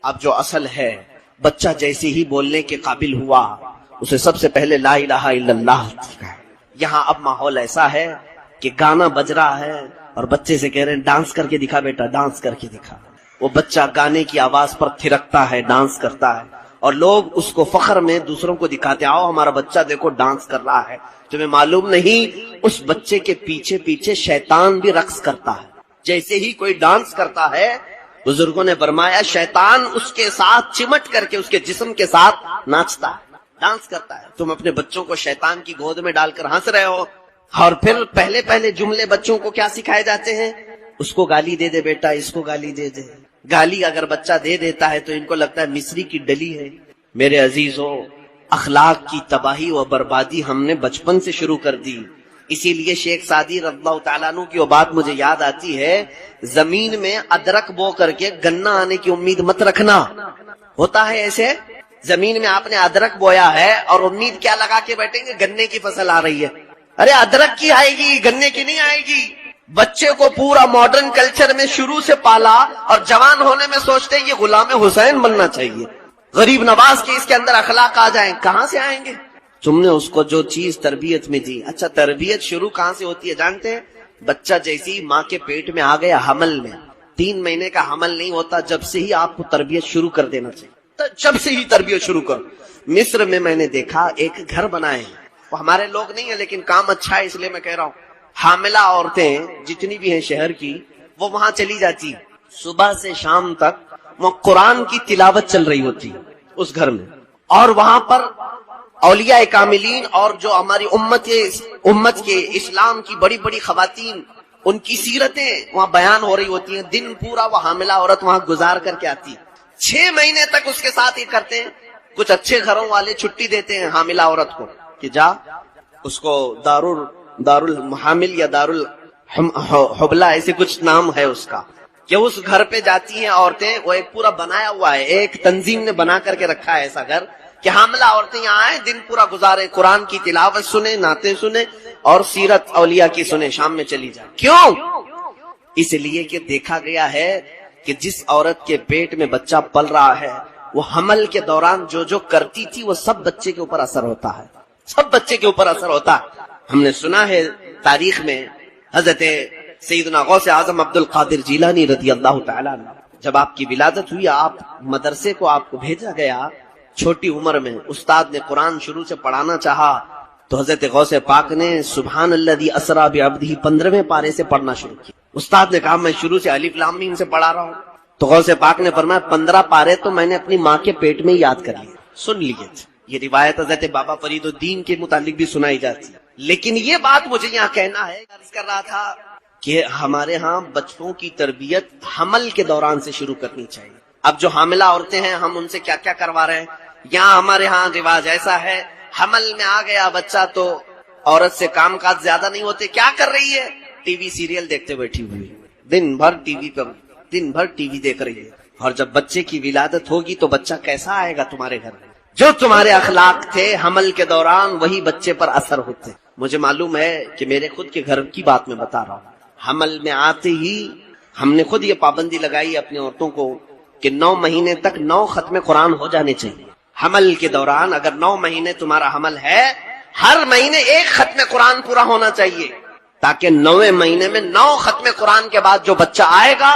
اب جو اصل ہے، بچہ جیسے ہی بولنے کے قابل ہوا اسے سب سے پہلے لا الہ الا اللہ سکھائے۔ یہاں اب ماحول ایسا ہے کہ گانا بج رہا ہے اور بچے سے کہہ رہے ہیں ڈانس کر کے دکھا بیٹا، ڈانس کر کے دکھا۔ وہ بچہ گانے کی آواز پر تھرکتا ہے، ڈانس کرتا ہے، اور لوگ اس کو فخر میں دوسروں کو دکھاتے، آؤ ہمارا بچہ دیکھو ڈانس کر رہا ہے۔ تمہیں معلوم نہیں اس بچے کے پیچھے پیچھے شیطان بھی رقص کرتا ہے۔ جیسے ہی کوئی ڈانس کرتا ہے، بزرگوں نے فرمایا شیطان اس کے ساتھ چمٹ کر کے اس کے جسم کے ساتھ ناچتا ہے، ڈانس کرتا ہے۔ تم اپنے بچوں کو شیطان کی گود میں ڈال کر ہنس رہے ہو، اور پھر پہلے جملے بچوں کو کیا سکھائے جاتے ہیں؟ اس کو گالی دے دے بیٹا، اس کو گالی دے دے۔ گالی اگر بچہ دے دیتا ہے تو ان کو لگتا ہے مصری کی ڈلی ہے۔ میرے عزیزو، اخلاق کی تباہی و بربادی ہم نے بچپن سے شروع کر دی۔ اسی لیے شیخ سعدی رضی اللہ تعالیٰ عنہ کی وہ بات مجھے یاد آتی ہے، زمین میں ادرک بو کر کے گنا آنے کی امید مت رکھنا۔ ہوتا ہے ایسے، زمین میں آپ نے ادرک بویا ہے اور امید کیا لگا کے بیٹھیں گے؟ گنے کی فصل آ رہی ہے۔ ارے ادرک کی آئے گی، گنے کی نہیں آئے گی۔ بچے کو پورا ماڈرن کلچر میں شروع سے پالا اور جوان ہونے میں سوچتے ہیں یہ غلام حسین بننا چاہیے، غریب نواز کے اس کے اندر اخلاق آ جائیں۔ کہاں سے آئیں گے؟ تم نے اس کو جو چیز تربیت میں دی۔ اچھا، تربیت شروع کہاں سے ہوتی ہے جانتے ہیں؟ بچہ جیسی ماں کے پیٹ میں آ گیا حمل میں، 3 مہینے کا حمل نہیں ہوتا، جب سے ہی آپ کو تربیت شروع کر دینا چاہیے، جب سے ہی تربیت شروع کرو۔ مصر میں میں نے دیکھا ایک گھر بنائے، وہ ہمارے لوگ نہیں ہیں لیکن کام اچھا ہے اس لیے میں کہہ رہا ہوں، حاملہ عورتیں جتنی بھی ہیں شہر کی وہ وہاں چلی جاتی، صبح سے شام تک وہ قرآن کی تلاوت چل رہی ہوتی اس گھر میں، اور وہاں پر اولیاء کاملین اور جو ہماری امت کے اسلام کی بڑی بڑی خواتین، ان کی سیرتیں وہاں بیان ہو رہی ہوتی ہیں۔ دن پورا وہ حاملہ عورت وہاں گزار کر کے آتی ہے، 6 مہینے تک اس کے ساتھ ہی کرتے ہیں۔ کچھ اچھے گھروں والے چھٹی دیتے ہیں حاملہ عورت کو کہ جا، اس کو دارالحامل یا دارالحبلہ ایسے کچھ نام ہے اس کا، کہ اس گھر پہ جاتی ہیں عورتیں۔ وہ ایک پورا بنایا ہوا ہے، ایک تنظیم نے بنا کر کے رکھا ہے ایسا گھر کہ حاملہ عورتیں یہاں آئیں، دن پورا گزارے، قرآن کی تلاوت سنیں، نعتیں سنیں اور سیرت اولیاء کی سنیں، شام میں چلی جائیں۔ کیوں؟ اس لیے کہ دیکھا گیا ہے کہ جس عورت کے پیٹ میں بچہ پل رہا ہے وہ حمل کے دوران جو کرتی تھی وہ سب بچے کے اوپر اثر ہوتا ہے، سب بچے کے اوپر اثر ہوتا ہے۔ ہم نے سنا ہے تاریخ میں حضرت سیدنا غوث اعظم عبد القادر جیلانی رضی اللہ تعالیٰ عنہ، جب آپ کی ولادت ہوئی، آپ مدرسے کو آپ کو بھیجا گیا، چھوٹی عمر میں استاد نے قرآن شروع سے پڑھانا چاہا تو حضرت غوث پاک نے سبحان الذی اسری بعبدہ 15ویں پارے سے پڑھنا شروع کیا۔ استاد نے کہا میں شروع سے الف لام میم سے پڑھا رہا ہوں، تو غوث پاک نے فرمایا 15 پارے تو میں نے اپنی ماں کے پیٹ میں یاد کر لیے۔ سن لیے، یہ روایت حضرت بابا فرید الدین کے متعلق بھی سنائی جاتی ہے، لیکن یہ بات مجھے یہاں کہنا ہے، عرض کر رہا تھا کہ ہمارے ہاں بچوں کی تربیت حمل کے دوران سے شروع کرنی چاہیے۔ اب جو حاملہ عورتیں ہیں ہم ان سے کیا کیا کروا رہے ہیں؟ یہاں ہمارے ہاں رواج ایسا ہے، حمل میں آ گیا بچہ تو عورت سے کام کاج زیادہ نہیں ہوتے، کیا کر رہی ہے؟ ٹی وی سیریل دیکھتے بیٹھی ہوئی، دن بھر ٹی وی دیکھ رہی ہے۔ اور جب بچے کی ولادت ہوگی تو بچہ کیسا آئے گا تمہارے گھر میں؟ جو تمہارے اخلاق تھے حمل کے دوران وہی بچے پر اثر ہوتے۔ مجھے معلوم ہے کہ میرے خود کے گھر کی بات میں بتا رہا ہوں، حمل میں آتے ہی ہم نے خود یہ پابندی لگائی اپنی عورتوں کو کہ 9 مہینے تک 9 ختم قرآن ہو جانے چاہیے۔ حمل کے دوران اگر 9 مہینے تمہارا حمل ہے، ہر مہینے 1 ختم قرآن پورا ہونا چاہیے، تاکہ 9ویں مہینے میں 9 ختم قرآن کے بعد جو بچہ آئے گا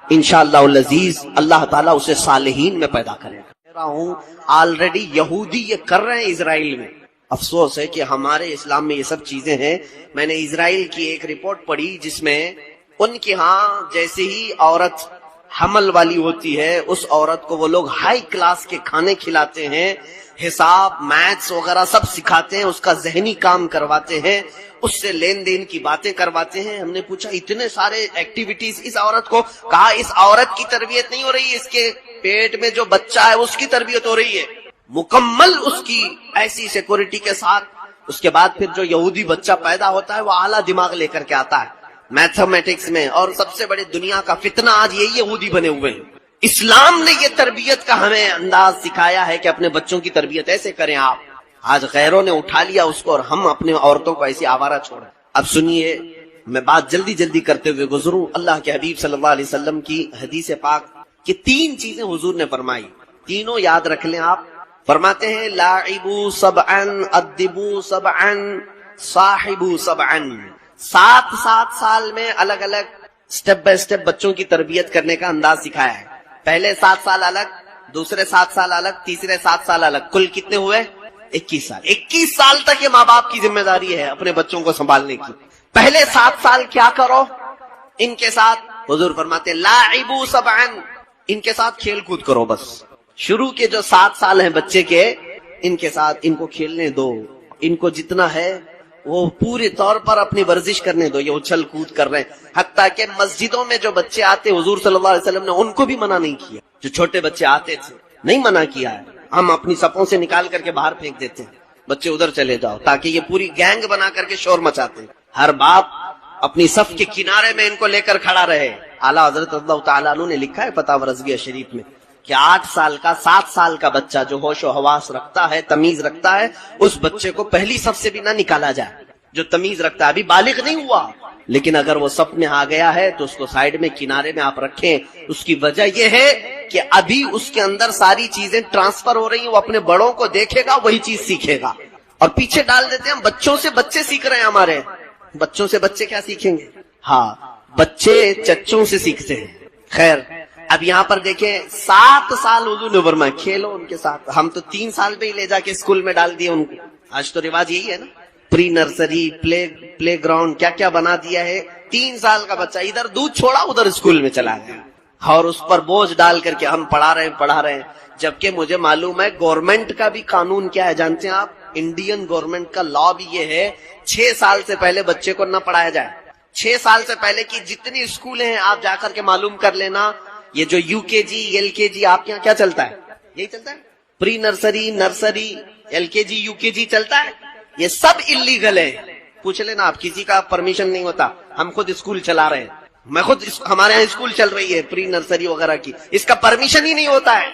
انشاءاللہ العزیز اللہ تعالیٰ اسے صالحین میں پیدا کرے گا۔ کہہ رہا ہوں آلریڈی یہودی یہ کر رہے ہیں اسرائیل میں۔ افسوس ہے کہ ہمارے اسلام میں یہ سب چیزیں ہیں۔ میں نے اسرائیل کی ایک رپورٹ پڑھی جس میں ان کے ہاں جیسے ہی عورت حمل والی ہوتی ہے اس عورت کو وہ لوگ ہائی کلاس کے کھانے کھلاتے ہیں، حساب میتھس وغیرہ سب سکھاتے ہیں، اس کا ذہنی کام کرواتے ہیں، اس سے لین دین کی باتیں کرواتے ہیں۔ ہم نے پوچھا اتنے سارے ایکٹیویٹیز اس عورت کو، کہا اس عورت کی تربیت نہیں ہو رہی، اس کے پیٹ میں جو بچہ ہے اس کی تربیت ہو رہی ہے، مکمل اس کی ایسی سیکورٹی کے ساتھ۔ اس کے بعد پھر جو یہودی بچہ پیدا ہوتا ہے وہ اعلیٰ دماغ لے کر کے آتا ہے میتھمیٹکس میں، اور سب سے بڑے دنیا کا فتنہ آج یہی یہودی بنے ہوئے ہیں۔ اسلام نے یہ تربیت کا ہمیں انداز سکھایا ہے کہ اپنے بچوں کی تربیت ایسے کریں آپ۔ آج غیروں نے اٹھا لیا اس کو اور ہم اپنے عورتوں کو ایسی آوارہ چھوڑیں۔ اب سنیے، میں بات جلدی کرتے ہوئے گزروں۔ اللہ کے حبیب صلی اللہ علیہ وسلم کی حدیث پاک کہ 3 چیزیں حضور نے فرمائی، تینوں یاد رکھ لیں آپ. فرماتے ہیں لاعبوا سبعا ادبوا سبعا صاحبوا سبعا. 7 سال میں الگ الگ سٹیپ بائی سٹیپ بچوں کی تربیت کرنے کا انداز سکھایا ہے. پہلے 7 سال الگ، دوسرے 7 سال الگ، تیسرے 7 سال الگ. کل کتنے ہوئے؟ 21 سال. 21 سال تک یہ ماں باپ کی ذمہ داری ہے اپنے بچوں کو سنبھالنے کی. پہلے 7 سال کیا کرو ان کے ساتھ؟ حضور فرماتے لاعبوا سبعا، ان کے ساتھ کھیل کود کرو. بس شروع کے جو 7 سال ہیں بچے کے، ان کے ساتھ ان کو کھیلنے دو. ان کو جتنا ہے وہ پورے طور پر اپنی ورزش کرنے دو. یہ اچھل کود کر رہے ہیں، حتیٰ کہ مسجدوں میں جو بچے آتے حضور صلی اللہ علیہ وسلم نے ان کو بھی منع نہیں کیا. جو چھوٹے بچے آتے تھے نہیں منع کیا ہے. ہم اپنی صفوں سے نکال کر کے باہر پھینک دیتے ہیں، بچے ادھر چلے جاؤ، تاکہ یہ پوری گینگ بنا کر کے شور مچاتے ہیں. ہر باپ اپنی صف کے کنارے میں ان کو لے کر کھڑا رہے. اعلیٰ حضرت اللہ تعالیٰ عنہ نے لکھا ہے فتاوی رضویہ شریف میں کہ 8 سال کا 7 سال کا بچہ جو ہوش و حواس رکھتا ہے، تمیز رکھتا ہے، اس بچے کو پہلی صف سے بھی نہ نکالا جائے. جو تمیز رکھتا ہے، ابھی بالغ نہیں ہوا لیکن اگر وہ صف میں آ گیا ہے تو اس کو سائیڈ میں کنارے میں آپ رکھیں. اس کی وجہ یہ ہے کہ ابھی اس کے اندر ساری چیزیں ٹرانسفر ہو رہی ہیں. وہ اپنے بڑوں کو دیکھے گا، وہی چیز سیکھے گا. اور پیچھے ڈال دیتے ہیں ہم بچوں سے بچے سیکھ رہے ہیں. ہمارے بچوں سے بچے کیا سیکھیں گے؟ ہاں، بچے چچوں سے سیکھتے ہیں. خیر، اب یہاں پر دیکھیں 7 سال حضور نے فرمایا کھیلو ان کے ساتھ. ہم تو 3 سال پہ ہی لے جا کے اسکول میں ڈال دیے ان کو. آج تو رواج یہی ہے نا، پری نرسری، پلے گراؤنڈ، کیا کیا بنا دیا ہے. 3 سال کا بچہ ادھر دودھ چھوڑا ادھر اسکول میں چلا گیا، اور اس پر بوجھ ڈال کر کے ہم پڑھا رہے ہیں. جبکہ مجھے معلوم ہے گورنمنٹ کا بھی قانون کیا ہے جانتے ہیں آپ؟ انڈین گورنمنٹ کا لا بھی یہ ہے 6 سال سے پہلے بچے کو نہ پڑھایا جائے. 6 سال سے پہلے کی جتنی اسکول ہیں آپ جا کر کے معلوم کر لینا. یہ جو یو کے جی، ایل کے جی، آپ کے یہاں کیا چلتا ہے؟ یہی چلتا ہے. پری نرسری، ایل کے جی، یو کے جی چلتا ہے. یہ سب اللیگل ہے. پوچھ لینا آپ، کسی کا پرمیشن نہیں ہوتا. ہم خود اسکول چلا رہے ہیں، میں خود ہمارے یہاں اسکول چل رہی ہے پری نرسری وغیرہ کی. اس کا پرمیشن ہی نہیں ہوتا ہے،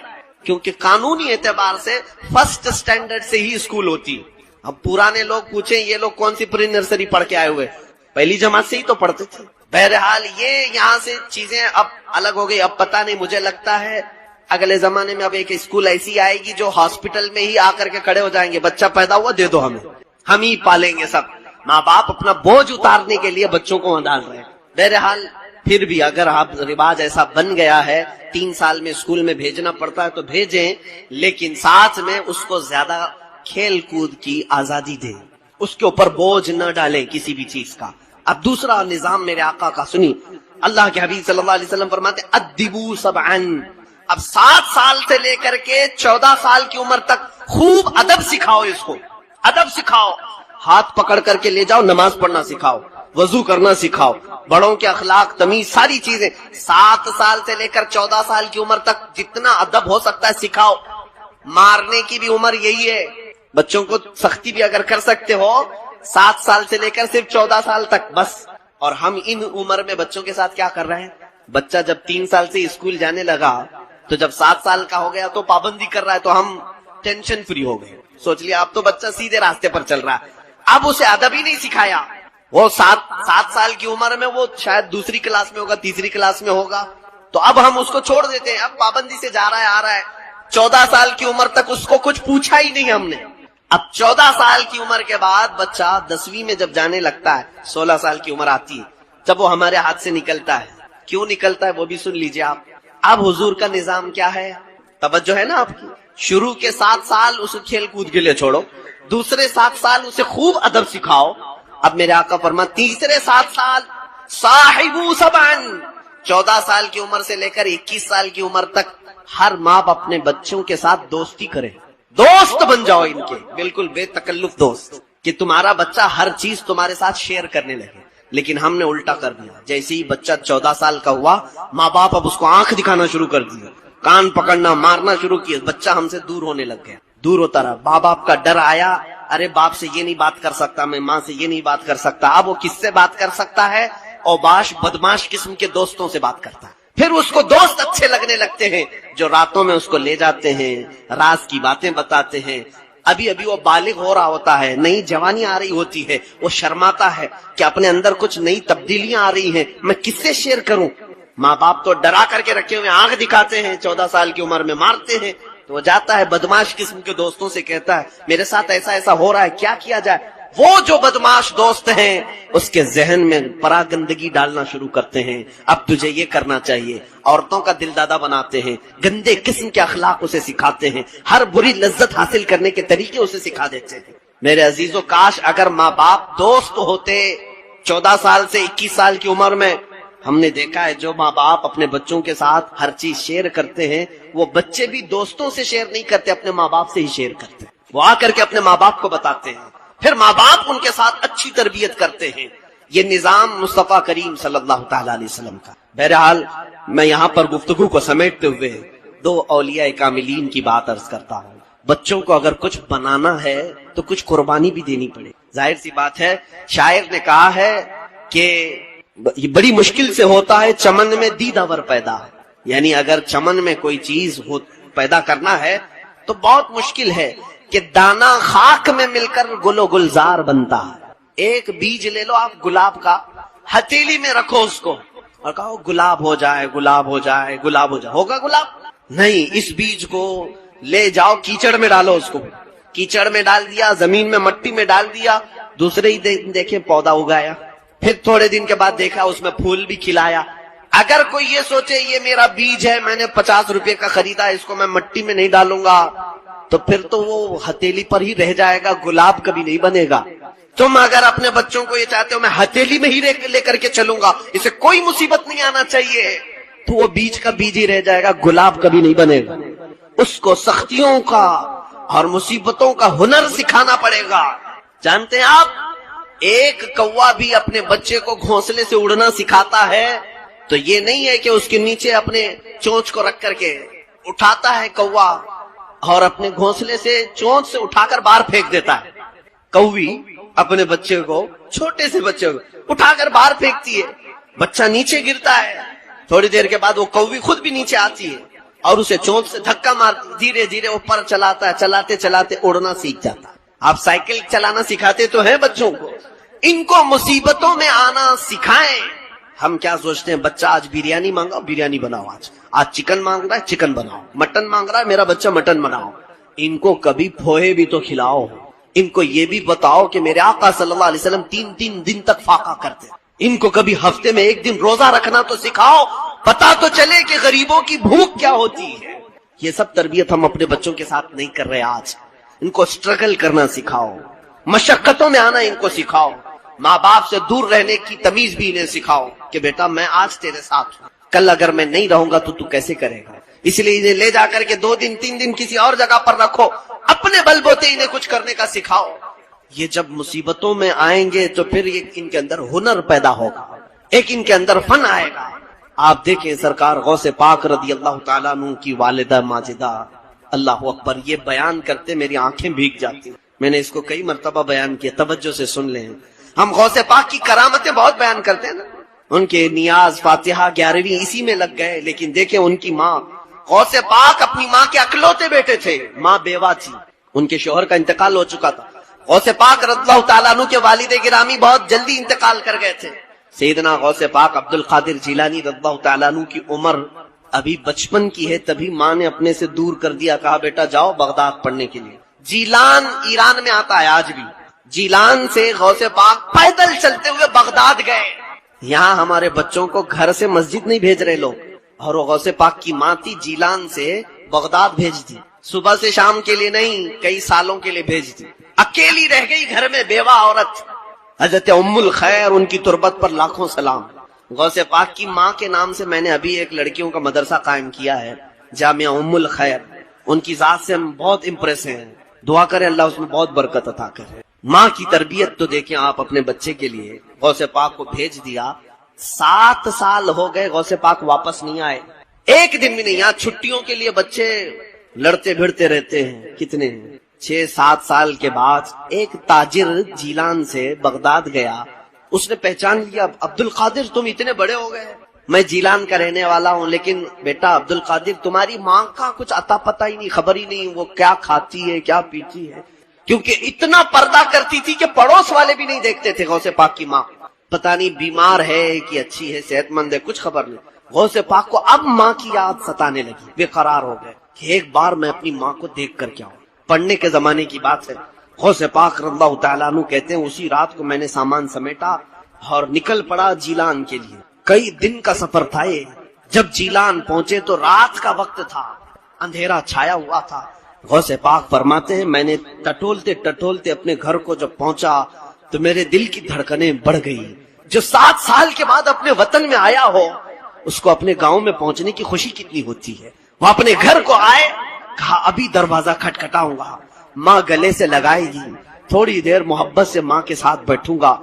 کیونکہ قانونی اعتبار سے فرسٹ اسٹینڈرڈ سے ہی اسکول ہوتی. اب پرانے لوگ پوچھیں یہ لوگ کون سی پری نرسری پڑھ کے آئے ہوئے؟ پہلی جماعت سے ہی تو پڑھتے تھے. بہرحال یہ یہاں سے چیزیں اب الگ ہو گئی. اب پتہ نہیں، مجھے لگتا ہے اگلے زمانے میں اب ایک اسکول ایسی آئے گی جو ہاسپٹل میں ہی آ کر کے کھڑے ہو جائیں گے. بچہ پیدا ہوا دے دو ہمیں، ہم ہی پالیں گے. سب ماں باپ اپنا بوجھ اتارنے کے لیے بچوں کو وہاں ڈال رہے ہیں. بہرحال پھر بھی اگر آپ رواج ایسا بن گیا ہے 3 سال میں اسکول میں بھیجنا پڑتا ہے تو بھیجیں، لیکن ساتھ میں اس کو زیادہ کھیل کود کی آزادی دیں. اس کے اوپر بوجھ نہ ڈالیں کسی بھی چیز کا. اب دوسرا نظام میرے آقا کا سنی. اللہ کے حبیب صلی اللہ علیہ وسلم فرماتے ادبوا سبعا. اب 7 سال سے لے کر کے 14 سال کی عمر تک خوب ادب سکھاؤ. اس کو ادب سکھاؤ. ہاتھ پکڑ کر کے لے جاؤ، نماز پڑھنا سکھاؤ، وضو کرنا سکھاؤ، بڑوں کے اخلاق، تمیز، ساری چیزیں 7 سال سے لے کر 14 سال کی عمر تک جتنا ادب ہو سکتا ہے سکھاؤ. مارنے کی بھی عمر یہی ہے. بچوں کو سختی بھی اگر کر سکتے ہو 7 سال سے لے کر صرف 14 سال تک بس. اور ہم ان عمر میں بچوں کے ساتھ کیا کر رہے ہیں؟ بچہ جب 3 سال سے اسکول جانے لگا تو جب 7 سال کا ہو گیا تو پابندی کر رہا ہے، تو ہم ٹینشن فری ہو گئے. سوچ لیا اب تو بچہ سیدھے راستے پر چل رہا ہے. اب اسے ادب ہی نہیں سکھایا. وہ 7 سال کی عمر میں وہ شاید دوسری کلاس میں ہوگا، تیسری کلاس میں ہوگا، تو اب ہم اس کو چھوڑ دیتے ہیں. اب پابندی سے جا رہا ہے، آ رہا ہے. 14 سال کی عمر تک اس کو کچھ پوچھا ہی نہیں ہم نے. اب 14 سال کی عمر کے بعد بچہ 10ویں میں جب جانے لگتا ہے، 16 سال کی عمر آتی ہے، جب وہ ہمارے ہاتھ سے نکلتا ہے. کیوں نکلتا ہے وہ بھی سن لیجئے آپ. اب حضور کا نظام کیا ہے؟ توجہ ہے نا آپ کی. شروع کے 7 سال اسے کھیل کود کے لیے چھوڑو، دوسرے 7 سال اسے خوب ادب سکھاؤ. اب میرے آقا فرماتے تیسرے 7 سال صاحبوا سبعا. 14 سال کی عمر سے لے کر 21 سال کی عمر تک ہر ماں باپ اپنے بچوں کے ساتھ دوستی کرے. دوست بن جاؤ ان کے، بالکل بے تکلف دوست، کہ تمہارا بچہ ہر چیز تمہارے ساتھ شیئر کرنے لگے. لیکن ہم نے الٹا کر دیا. جیسے ہی بچہ 14 سال کا ہوا، ماں باپ اب اس کو آنکھ دکھانا شروع کر دیا، کان پکڑنا، مارنا شروع کیا. بچہ ہم سے دور ہونے لگ گیا، دور ہوتا رہا. ماں باپ کا ڈر آیا، ارے باپ سے یہ نہیں بات کر سکتا، میں ماں سے یہ نہیں بات کر سکتا. اب وہ کس سے بات کر سکتا ہے؟ اوباش بدماش قسم کے دوستوں سے بات کرتا ہے. پھر اس کو دوست اچھے لگنے لگتے ہیں جو راتوں میں اس کو لے جاتے ہیں، راز کی باتیں بتاتے ہیں. ابھی وہ بالغ ہو رہا ہوتا ہے، نئی جوانی آ رہی ہوتی ہے، وہ شرماتا ہے کہ اپنے اندر کچھ نئی تبدیلیاں آ رہی ہیں، میں کس سے شیئر کروں؟ ماں باپ تو ڈرا کر کے رکھے ہوئے، آنکھ دکھاتے ہیں، 14 سال کی عمر میں مارتے ہیں، تو وہ جاتا ہے بدماش قسم کے دوستوں سے کہتا ہے میرے ساتھ ایسا ایسا ہو رہا ہے، کیا کیا جائے؟ وہ جو بدماش دوست ہیں اس کے ذہن میں پرا گندگی ڈالنا شروع کرتے ہیں، اب تجھے یہ کرنا چاہیے، عورتوں کا دل دادا بناتے ہیں، گندے قسم کے اخلاق اسے سکھاتے ہیں، ہر بری لذت حاصل کرنے کے طریقے اسے سکھا دیتے ہیں۔ میرے عزیزو، کاش اگر ماں باپ دوست ہوتے 14 سال سے 21 سال کی عمر میں۔ ہم نے دیکھا ہے جو ماں باپ اپنے بچوں کے ساتھ ہر چیز شیئر کرتے ہیں، وہ بچے بھی دوستوں سے شیئر نہیں کرتے، اپنے ماں باپ سے ہی شیئر کرتے ہیں، وہ آ کر کے اپنے ماں باپ کو بتاتے ہیں، پھر ماں باپ ان کے ساتھ اچھی تربیت کرتے ہیں۔ یہ نظام مصطفیٰ کریم صلی اللہ تعالی علیہ وسلم کا۔ بہرحال میں یہاں پر گفتگو کو سمیٹتے ہوئے 2 اولیاء کاملین کی بات عرض کرتا ہوں۔ بچوں کو اگر کچھ بنانا ہے تو کچھ قربانی بھی دینی پڑے، ظاہر سی بات ہے۔ شاعر نے کہا ہے کہ یہ بڑی مشکل سے ہوتا ہے چمن میں دیداور پیدا، یعنی اگر چمن میں کوئی چیز پیدا کرنا ہے تو بہت مشکل ہے کہ دانا خاک میں مل کر گل و گلزار بنتا ہے۔ ایک بیج لے لو آپ گلاب کا، ہتھیلی میں رکھو اس کو اور کہو گلاب ہو جائے، گلاب ہو جائے، گلاب ہو جائے، ہوگا گلاب؟ نہیں، اس بیج کو لے جاؤ کیچڑ میں ڈالو، اس کو کیچڑ میں ڈال دیا، زمین میں مٹی میں ڈال دیا، دوسرے ہی دیکھیں پودا اگایا، پھر تھوڑے دن کے بعد دیکھا اس میں پھول بھی کھلایا۔ اگر کوئی یہ سوچے یہ میرا بیج ہے، میں نے 50 روپے کا خریدا، اس کو میں مٹی میں نہیں ڈالوں گا، تو پھر تو وہ ہتھیلی پر ہی رہ جائے گا، گلاب کبھی نہیں بنے گا۔ تم اگر اپنے بچوں کو یہ چاہتے ہو میں ہتھیلی میں ہی لے کر کے چلوں گا، اسے کوئی مصیبت نہیں آنا چاہیے، تو وہ بیج کا بیج ہی رہ جائے گا، گلاب کبھی نہیں بنے گا۔ اس کو سختیوں کا اور مصیبتوں کا ہنر سکھانا پڑے گا۔ جانتے ہیں آپ، ایک کوا بھی اپنے بچے کو گھونسلے سے اڑنا سکھاتا ہے تو یہ نہیں ہے کہ اس کے نیچے اپنے چونچ کو رکھ کر کے اٹھاتا ہے کوا اور اپنے گھونسلے سے چونچ سے اٹھا کر باہر پھینک دیتا ہے۔ کوی اپنے بچے کو، چھوٹے سے بچے کو اٹھا کر باہر پھینکتی ہے، بچہ نیچے گرتا ہے، تھوڑی دیر کے بعد وہ کوی خود بھی نیچے آتی ہے اور اسے چونچ سے دھکا مارتی، دھیرے دھیرے اوپر چلاتا ہے، چلاتے چلاتے اڑنا سیکھ جاتا ہے۔ آپ سائیکل چلانا سکھاتے تو ہیں بچوں کو، ان کو مصیبتوں میں آنا سکھائیں۔ ہم کیا سوچتے ہیں، بچہ آج بریانی مانگا، بریانی بناؤ، آج چکن مانگ رہا ہے، چکن بناؤ، مٹن مانگ رہا ہے میرا بچہ، مٹن بناؤ۔ ان کو کبھی پوہے بھی تو کھلاؤ، ان کو یہ بھی بتاؤ کہ میرے آقا صلی اللہ علیہ وسلم 3 دن تک فاقہ کرتے، ان کو کبھی ہفتے میں 1 دن روزہ رکھنا تو سکھاؤ، پتا تو چلے کہ غریبوں کی بھوک کیا ہوتی ہے۔ یہ سب تربیت ہم اپنے بچوں کے ساتھ نہیں کر رہے آج۔ ان کو سٹرگل کرنا سکھاؤ، مشقتوں میں آنا ان کو سکھاؤ، ماں باپ سے دور رہنے کی تمیز بھی انہیں سکھاؤ کہ بیٹا میں آج تیرے ساتھ ہوں، کل اگر میں نہیں رہوں گا تو کیسے کرے گا۔ اس لیے انہیں لے جا کر کے 2 دن 3 دن کسی اور جگہ پر رکھو، اپنے بل بوتے انہیں کچھ کرنے کا سکھاؤ۔ یہ جب مصیبتوں میں آئیں گے تو پھر ان کے اندر ہنر پیدا ہوگا، ایک ان کے اندر فن آئے گا۔ آپ دیکھیں سرکار غوث پاک رضی اللہ تعالیٰ عنہ کی والدہ ماجدہ، اللہ اکبر، یہ بیان کرتے میری آنکھیں بھیگ جاتی، میں نے اس کو کئی مرتبہ بیان کیا، توجہ سے سن لیں۔ ہم غوث پاک کی کرامتیں بہت بیان کرتے ہیں نا، ان کے نیاز فاتحہ 11ویں اسی میں لگ گئے، لیکن دیکھیں ان کی ماں، غوث پاک اپنی ماں کے اکلوتے بیٹے تھے، ماں بیوہ تھی، ان کے شوہر کا انتقال ہو چکا تھا۔ غوث پاک رضی اللہ تعالیٰ عنہ کے والد گرامی بہت جلدی انتقال کر گئے تھے۔ سیدنا غوث پاک عبد القادر جیلانی رضی اللہ تعالیٰ عنہ کی عمر ابھی بچپن کی ہے، تبھی ماں نے اپنے سے دور کر دیا، کہا بیٹا جاؤ بغداد پڑھنے کے لیے۔ جیلان ایران میں آتا ہے آج بھی، جیلان سے غوث پاک پیدل چلتے ہوئے بغداد گئے۔ یہاں ہمارے بچوں کو گھر سے مسجد نہیں بھیج رہے لوگ، اور وہ غوث پاک کی ماں تھی، جیلان سے بغداد بھیج دی، صبح سے شام کے لیے نہیں، کئی سالوں کے لیے بھیج دی، اکیلی رہ گئی گھر میں، بیوہ عورت۔ حضرت ام الخیر، ان کی تربت پر لاکھوں سلام۔ غوث پاک کی ماں کے نام سے میں نے ابھی ایک لڑکیوں کا مدرسہ قائم کیا ہے، جامعہ ام الخیر، ان کی ذات سے ہم بہت امپریس ہیں، دعا کریں اللہ اس میں بہت برکت عطا کرے۔ ماں کی تربیت تو دیکھیں آپ اپنے بچے کے لیے، غوث پاک کو بھیج دیا، 7 سال ہو گئے غوث پاک واپس نہیں آئے، ایک دن بھی نہیں۔ یہاں چھٹیوں کے لیے بچے لڑتے بھڑتے رہتے ہیں، کتنے 6-7 سال کے بعد ایک تاجر جیلان سے بغداد گیا، اس نے پہچان لیا، عبد القادر تم اتنے بڑے ہو گئے، میں جیلان کا رہنے والا ہوں، لیکن بیٹا عبد القادر تمہاری ماں کا کچھ عطا پتہ ہی نہیں، خبر ہی نہیں وہ کیا کھاتی ہے کیا پیتی ہے، کیونکہ اتنا پردہ کرتی تھی کہ پڑوس والے بھی نہیں دیکھتے تھے غوث پاک کی ماں، پتہ نہیں بیمار ہے کہ اچھی ہے صحت مند ہے، کچھ خبر نہیں۔ غوث پاک کو اب ماں کی یاد ستانے لگی، بے قرار ہو گئے کہ ایک بار میں اپنی ماں کو دیکھ کر کیا ہوں۔ پڑھنے کے زمانے کی بات ہے، غوث پاک رضی اللہ تعالیٰ عنہ کہتے ہیں اسی رات کو میں نے سامان سمیٹا اور نکل پڑا جیلان کے لیے۔ کئی دن کا سفر تھا یہ، جب جیلان پہنچے تو رات کا وقت تھا، اندھیرا چھایا ہوا تھا۔ غوث پاک فرماتے ہیں میں نے ٹٹولتے ٹٹولتے اپنے گھر کو جب پہنچا تو میرے دل کی دھڑکنیں بڑھ گئی۔ جو 7 سال کے بعد اپنے وطن میں آیا ہو اس کو اپنے گاؤں میں پہنچنے کی خوشی کتنی ہوتی ہے۔ وہ اپنے گھر کو آئے، کہا ابھی دروازہ کھٹکھٹاؤں گا، ماں گلے سے لگائے گی، تھوڑی دیر محبت سے ماں کے ساتھ بیٹھوں گا،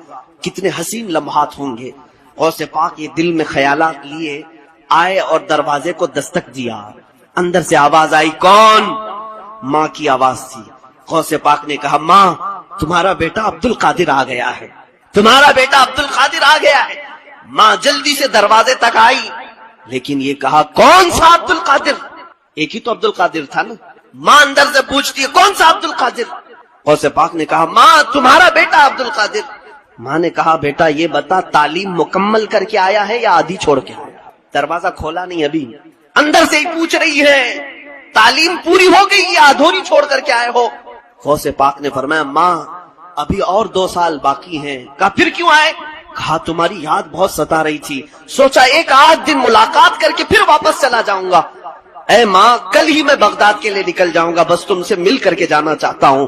کتنے حسین لمحات ہوں گے۔ غوث پاک یہ دل میں خیالات لیے آئے اور دروازے کو دستک دیا۔ اندر سے آواز آئی، کون؟ ماں کی آواز تھی۔ غوث پاک نے کہا ماں تمہارا بیٹا عبد القادر آ گیا ہے، تمہارا بیٹا عبد القادر آ گیا ہے۔ ماں جلدی سے دروازے تک آئی، لیکن یہ کہا کون سا عبد القادر؟ ایک ہی تو عبد القادر تھا نا۔ ماں اندر سے پوچھتی ہے کون سا عبد القادر؟ غوث پاک نے کہا ماں تمہارا بیٹا عبد القادر۔ ماں نے کہا بیٹا یہ بتا تعلیم مکمل کر کے آیا ہے یا آدھی چھوڑ کے آیا؟ دروازہ کھولا نہیں ابھی، اندر سے ہی پوچھ رہی ہے تعلیم پوری ہو گئی یا ادھوری چھوڑ کر کے آئے ہو؟ غوث پاک نے فرمایا ماں ابھی اور 2 سال باقی ہیں۔ کہا پھر کیوں آئے؟ کہا تمہاری یاد بہت ستا رہی تھی، سوچا ایک آدھ دن ملاقات کر کے پھر واپس چلا جاؤں گا۔ اے ماں کل ہی میں بغداد کے لیے نکل جاؤں گا، بس تم سے مل کر کے جانا چاہتا ہوں۔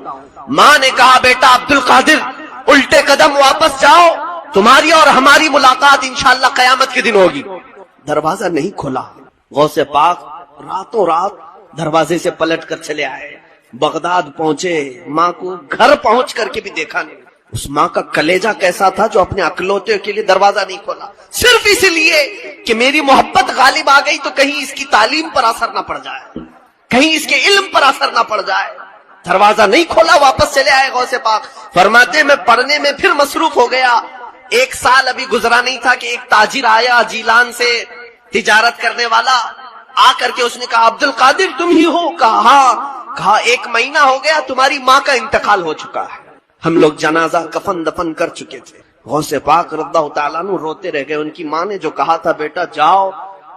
ماں نے کہا بیٹا عبد القادر الٹے قدم واپس جاؤ، تمہاری اور ہماری ملاقات انشاءاللہ قیامت کے دن ہوگی۔ دروازہ نہیں کھلا، غوث پاک راتوں رات دروازے سے پلٹ کر چلے آئے، بغداد پہنچے، ماں کو گھر پہنچ کر کے بھی دیکھا نہیں۔ اس ماں کا کلیجہ کیسا تھا جو اپنے اکلوتے کے لیے دروازہ نہیں کھولا، صرف اس لیے کہ میری محبت غالب آ گئی تو کہیں اس کی تعلیم پر اثر نہ پڑ جائے، کہیں اس کے علم پر اثر نہ پڑ جائے۔ دروازہ نہیں کھولا، واپس چلے آئے غوث پاک۔ فرماتے میں پڑھنے میں پھر مصروف ہو گیا۔ 1 سال ابھی گزرا نہیں تھا کہ ایک تاجر آیا جیلان سے، تجارت کرنے والا، آ کر کے اس نے کہا عبد القادر تم ہی ہو؟ کہا ہاں۔ کہا 1 مہینہ ہو گیا تمہاری ماں کا انتقال ہو چکا ہے، ہم لوگ جنازہ کفن دفن کر چکے تھے۔ غوث پاک رضی اللہ تعالیٰ عنہ روتے رہ گئے۔ ان کی ماں نے جو کہا تھا بیٹا جاؤ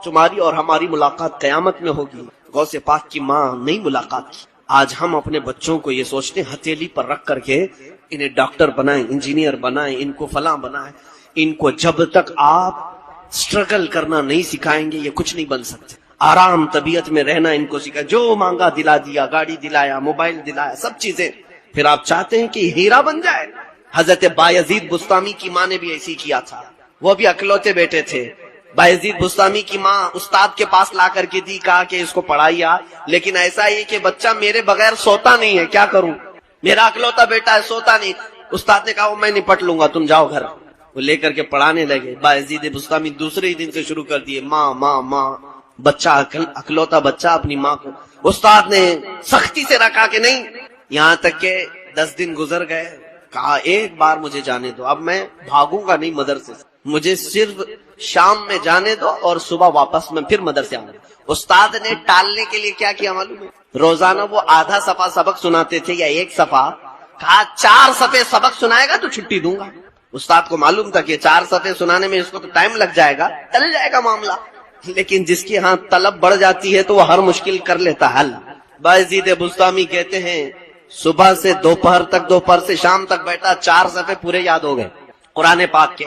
تمہاری اور ہماری ملاقات قیامت میں ہوگی، غوث پاک کی ماں نہیں ملاقات کی۔ آج ہم اپنے بچوں کو یہ سوچتے ہیں ہتھیلی پر رکھ کر کے انہیں ڈاکٹر بنائیں، انجینئر بنائیں، ان کو فلاں بنائیں۔ ان کو جب تک آپ سٹرگل کرنا نہیں سکھائیں گے یہ کچھ نہیں بن سکتے۔ آرام طبیعت میں رہنا ان کو سکھائیں، جو مانگا دلا دیا، گاڑی دلایا، موبائل دلایا، سب چیزیں، پھر آپ چاہتے ہیں کہ ہیرا بن جائے۔ حضرت بایزید بستامی کی ماں نے بھی ایسی کیا تھا، وہ بھی اکلوتے بیٹے تھے۔ بایزید بستامی کی ماں استاد کے پاس لا کر کے دی، کہا کہ اس کو پڑھائیے، لیکن ایسا ہی کہ بچہ میرے بغیر سوتا نہیں ہے، کیا کروں، میرا اکلوتا بیٹا ہے سوتا نہیں۔ استاد نے کہا وہ میں نپٹ لوں گا، تم جاؤ گھر۔ وہ لے کر کے پڑھانے لگے۔ بایزید بستامی دوسرے ہی دن سے شروع کر دیے، ماں ماں ماں، بچہ اکلوتا بچہ اپنی ماں کو۔ استاد نے سختی سے رکھا کہ نہیں، یہاں تک کہ 10 دن گزر گئے۔ کہا ایک بار مجھے جانے دو، اب میں بھاگوں گا نہیں مدرسے سے، مجھے صرف شام میں جانے دو اور صبح واپس میں پھر مدرسے آؤں گا۔ استاد نے ٹالنے کے لیے کیا کیا معلوم ہے؟ روزانہ وہ آدھا صفحہ سبق سناتے تھے یا 1 صفحہ، کہا 4 صفحے سبق سنائے گا تو چھٹی دوں گا۔ استاد کو معلوم تھا کہ 4 صفحے سنانے میں اس کو تو ٹائم لگ جائے گا، ٹل جائے گا معاملہ، لیکن جس کی ہاں طلب بڑھ جاتی ہے تو وہ ہر مشکل کر لیتا حل۔ بایزید بستامی کہتے ہیں صبح سے دوپہر تک، دوپہر سے شام تک بیٹھا، 4 صفحے پورے یاد ہو گئے قرآن پاک کے۔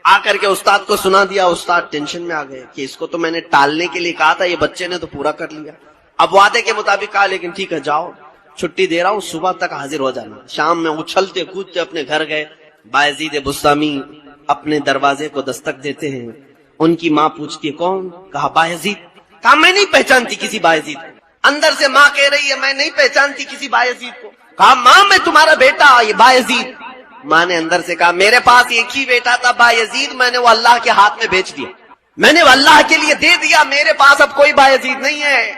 آ کر کے استاد کو سنا دیا، استاد ٹینشن میں آ گئے کہ اس کو تو میں نے ٹالنے کے لیے کہا تھا، یہ بچے نے تو پورا کر لیا۔ اب وعدے کے مطابق کہا لیکن ٹھیک ہے جاؤ، چھٹی دے رہا ہوں، صبح تک حاضر ہو جانا۔ شام میں اچھلتے کودتے اپنے گھر گئے۔ بایزید بستامی اپنے دروازے کو دستک دیتے ہیں، ان کی ماں پوچھتی ہے کون؟ کہا بایزید۔ کہا میں نہیں پہچانتی کسی بایزید کو۔ اندر سے ماں کہہ رہی ہے میں نہیں پہچانتی کسی بایزید کو۔ کہا ماں میں تمہارا بیٹا یہ بایزید۔ ماں نے اندر سے کہا میرے پاس ایک ہی بیٹا تھا بایزید، میں نے وہ اللہ کے ہاتھ میں بیچ دیا، میں نے وہ اللہ کے لیے دے دیا، میرے پاس اب کوئی بایزید نہیں ہے۔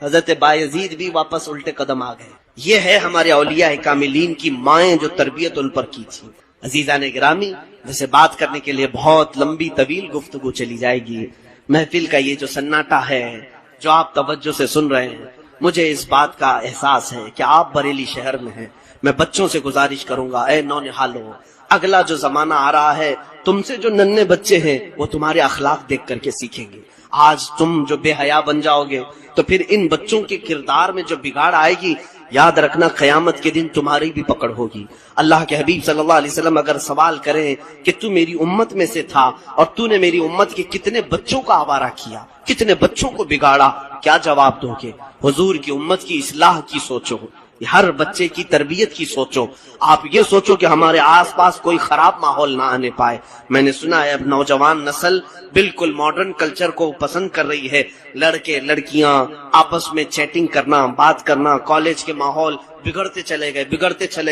حضرت بایزید بھی واپس الٹے قدم آ گئے۔ یہ ہے ہمارے اولیاء کاملین کی مائیں جو تربیت ان پر کی تھی۔ عزیزان گرامی، ویسے بات کرنے کے لیے بہت لمبی طویل گفتگو چلی جائے گی۔ محفل کا یہ جو سناٹا ہے جو آپ توجہ سے سن رہے ہیں، مجھے اس بات کا احساس ہے کہ آپ بریلی شہر میں ہیں۔ میں بچوں سے گزارش کروں گا، اے نونہالو، اگلا جو زمانہ آ رہا ہے، تم سے جو ننھے بچے ہیں وہ تمہارے اخلاق دیکھ کر کے سیکھیں گے۔ آج تم جو بے حیا بن جاؤ گے تو پھر ان بچوں کے کردار میں جو بگاڑ آئے گی، یاد رکھنا قیامت کے دن تمہاری بھی پکڑ ہوگی۔ اللہ کے حبیب صلی اللہ علیہ وسلم اگر سوال کریں کہ تو میری امت میں سے تھا اور تو نے میری امت کے کتنے بچوں کا آوارہ کیا، کتنے بچوں کو بگاڑا، کیا جواب دو گے؟ حضور کی امت کی اصلاح کی سوچو، ہر بچے کی تربیت کی سوچو۔ آپ یہ سوچو کہ ہمارے آس پاس کوئی خراب ماحول نہ آنے پائے۔ میں نے سنا ہے اب نوجوان نسل بالکل ماڈرن کلچر کو پسند کر رہی ہے، لڑکے لڑکیاں آپس میں چیٹنگ کرنا، بات کرنا، کالج کے ماحول بگڑتے چلے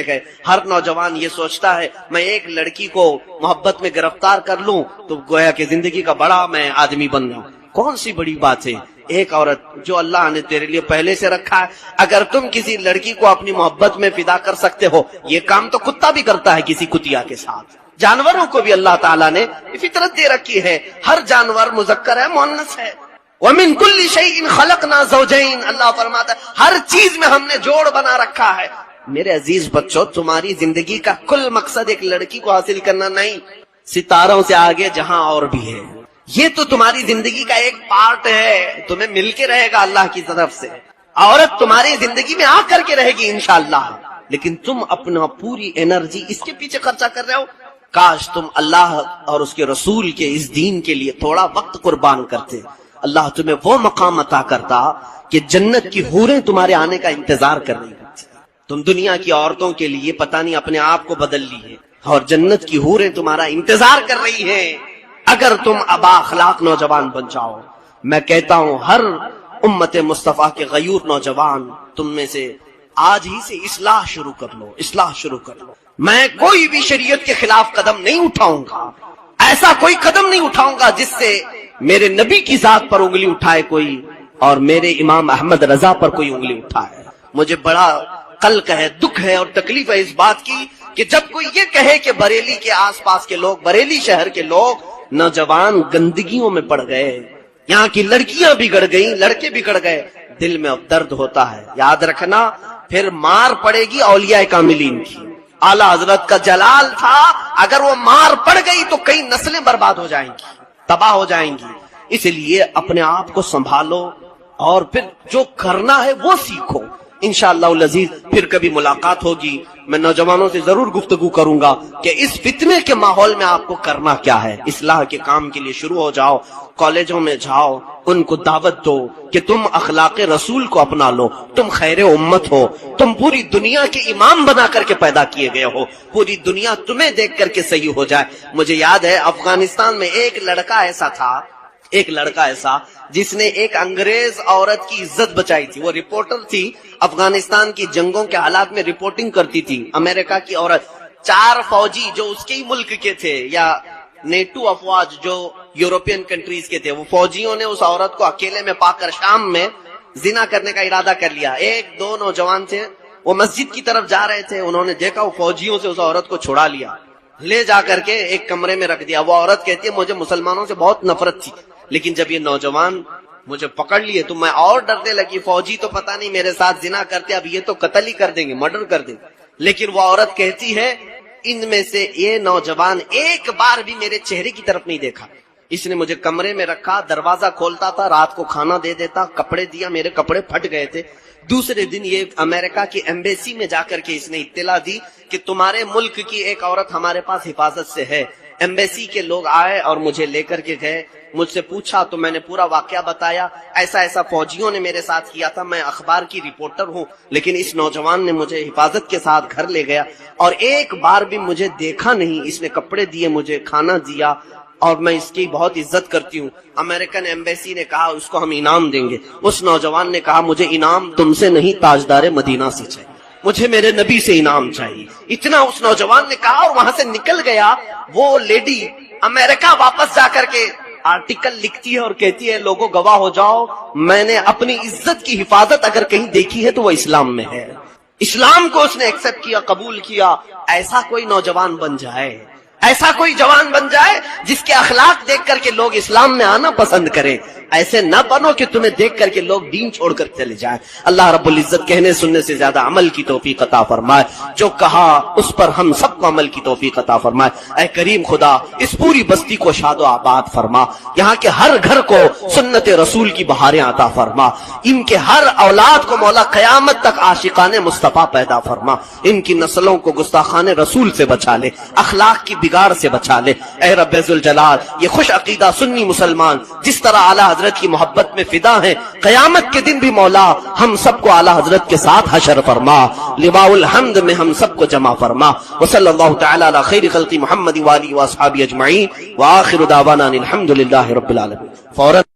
گئے۔ ہر نوجوان یہ سوچتا ہے میں ایک لڑکی کو محبت میں گرفتار کر لوں تو گویا کہ زندگی کا بڑا میں آدمی بن جاؤں۔ کون سی بڑی بات ہے؟ ایک عورت جو اللہ نے تیرے لیے پہلے سے رکھا ہے، اگر تم کسی لڑکی کو اپنی محبت میں فدا کر سکتے ہو، یہ کام تو کتا بھی کرتا ہے کسی کتیا کے ساتھ۔ جانوروں کو بھی اللہ تعالیٰ نے فطرت دے رکھی ہے، ہر جانور مذکر ہے مؤنث ہے۔ وَمِن كُلِّ شَيْءٍ خَلَقْنَا زَوْجَيْن، اللہ فرماتا ہے ہر چیز میں ہم نے جوڑ بنا رکھا ہے۔ میرے عزیز بچوں، تمہاری زندگی کا کل مقصد ایک لڑکی کو حاصل کرنا نہیں، ستاروں سے آگے جہاں اور بھی ہے، یہ تو تمہاری زندگی کا ایک پارٹ ہے، تمہیں مل کے رہے گا اللہ کی طرف سے۔ عورت تمہاری زندگی میں آ کر کے رہے گی انشاءاللہ، لیکن تم اپنا پوری انرجی اس کے پیچھے خرچہ کر رہے ہو۔ کاش تم اللہ اور اس کے رسول کے اس دین کے لیے تھوڑا وقت قربان کرتے، اللہ تمہیں وہ مقام عطا کرتا کہ جنت کی حوریں تمہارے آنے کا انتظار کر رہی ہوتی۔ تم دنیا کی عورتوں کے لیے پتہ نہیں اپنے آپ کو بدل لی ہے، اور جنت کی حوریں تمہارا انتظار کر رہی ہیں اگر تم ابا اخلاق نوجوان بن جاؤ۔ میں کہتا ہوں ہر امت مصطفیٰ کے غیور نوجوان تم میں سے آج ہی سے اصلاح شروع کر لو۔ میں کوئی بھی شریعت کے خلاف قدم نہیں اٹھاؤں گا، ایسا کوئی قدم نہیں اٹھاؤں گا جس سے میرے نبی کی ذات پر انگلی اٹھائے کوئی اور میرے امام احمد رضا پر کوئی انگلی اٹھائے۔ مجھے بڑا قلق ہے، دکھ ہے اور تکلیف ہے اس بات کی کہ جب کوئی یہ کہے کہ بریلی کے آس پاس کے لوگ، بریلی شہر کے لوگ نوجوان گندگیوں میں پڑ گئے، یہاں کی لڑکیاں بگڑ گئیں، لڑکے بگڑ گئے، دل میں اب درد ہوتا ہے۔ یاد رکھنا پھر مار پڑے گی اولیاء کاملین کی۔ اعلیٰ حضرت کا جلال تھا، اگر وہ مار پڑ گئی تو کئی نسلیں برباد ہو جائیں گی، تباہ ہو جائیں گی۔ اس لیے اپنے آپ کو سنبھالو اور پھر جو کرنا ہے وہ سیکھو۔ انشاءاللہ العزیز پھر کبھی ملاقات ہوگی، میں نوجوانوں سے ضرور گفتگو کروں گا کہ اس فتنے کے ماحول میں آپ کو کرنا کیا ہے۔ اصلاح کے کام کے لیے شروع ہو جاؤ، کالجوں میں جاؤ، ان کو دعوت دو کہ تم اخلاق رسول کو اپنا لو، تم خیر امت ہو، تم پوری دنیا کے امام بنا کر کے پیدا کیے گئے ہو، پوری دنیا تمہیں دیکھ کر کے صحیح ہو جائے۔ مجھے یاد ہے افغانستان میں ایک لڑکا ایسا جس نے ایک انگریز عورت کی عزت بچائی تھی۔ وہ رپورٹر تھی، افغانستان کی جنگوں کے حالات میں رپورٹنگ کرتی تھی، امریکہ کی عورت۔ 4 فوجی جو اس کے ہی ملک کے تھے یا نیٹو افواج جو یورپین کنٹریز کے تھے، وہ فوجیوں نے اس عورت کو اکیلے میں پا کر شام میں زنا کرنے کا ارادہ کر لیا۔ 1-2 نوجوان تھے، وہ مسجد کی طرف جا رہے تھے، انہوں نے دیکھا وہ فوجیوں سے اس عورت کو چھڑا لیا، لے جا کر کے ایک کمرے میں رکھ دیا۔ وہ عورت کہتی ہے مجھے مسلمانوں سے بہت نفرت تھی، لیکن جب یہ نوجوان مجھے پکڑ لیے تو میں اور ڈرنے لگی، فوجی تو پتہ نہیں میرے ساتھ زنا کرتے، اب یہ تو قتل ہی کر دیں گے، مرڈر کر دیں گے۔ لیکن وہ عورت کہتی ہے ان میں سے یہ نوجوان ایک بار بھی میرے چہرے کی طرف نہیں دیکھا، اس نے مجھے کمرے میں رکھا، دروازہ کھولتا تھا، رات کو کھانا دے دیتا، کپڑے دیا، میرے کپڑے پھٹ گئے تھے۔ دوسرے دن یہ امریکہ کی ایمبیسی میں جا کر کے اس نے اطلاع دی کہ تمہارے ملک کی ایک عورت ہمارے پاس حفاظت سے ہے۔ ایمبیسی کے لوگ آئے اور مجھے لے کر کے گئے، مجھ سے پوچھا تو میں نے پورا واقعہ بتایا، ایسا فوجیوں نے میرے ساتھ کیا تھا، میں اخبار کی رپورٹر ہوں، لیکن اس نوجوان نے مجھے حفاظت کے ساتھ گھر لے گیا اور ایک بار بھی مجھے دیکھا نہیں، اس نے کپڑے دیے، مجھے کھانا دیا اور میں اس کی بہت عزت کرتی ہوں۔ امریکن ایمبیسی نے کہا اس کو ہم انعام دیں گے۔ اس نوجوان نے کہا مجھے انعام تم سے نہیں، تاجدار مدینہ سے چاہیے، مجھے میرے نبی سے انعام چاہیے۔ اتنا اس نوجوان نے کہا اور وہاں سے نکل گیا۔ وہ لیڈی امریکہ واپس جا کر کے آرٹیکل لکھتی ہے اور کہتی ہے لوگوں گواہ ہو جاؤ، میں نے اپنی عزت کی حفاظت اگر کہیں دیکھی ہے تو وہ اسلام میں ہے۔ اسلام کو اس نے ایکسپٹ کیا، قبول کیا۔ ایسا کوئی نوجوان بن جائے، ایسا کوئی جوان بن جائے جس کے اخلاق دیکھ کر کے لوگ اسلام میں آنا پسند کریں۔ ایسے نہ بنو کہ تمہیں دیکھ کر کے لوگ دین چھوڑ کر چلے جائیں۔ اللہ رب العزت کہنے سننے سے زیادہ عمل کی توفیق عطا فرمائے، جو کہا اس پر ہم سب کو عمل کی توفیق عطا فرمائے۔ اے کریم خدا اس پوری بستی کو شاد و آباد فرما، یہاں کے ہر گھر کو سنت رسول کی بہاریں عطا فرما، ان کے ہر اولاد کو مولا قیامت تک عاشقان مصطفیٰ پیدا فرما، ان کی نسلوں کو گستاخان رسول سے بچا لے، اخلاق کی بگاڑ سے بچا لے۔ اے رب ذوالجلال یہ خوش عقیدہ سنی مسلمان جس طرح اعلی حضرت کی محبت میں فدا ہیں، قیامت کے دن بھی مولا ہم سب کو اعلی حضرت کے ساتھ حشر فرما، لواء الحمد میں ہم سب کو جمع فرما۔ وصلی اللہ تعالی علی خیر خلق محمد وآلہ واصحابہ اجمعین، وآخر دعوانا الحمد للہ رب العالمین۔ فوراً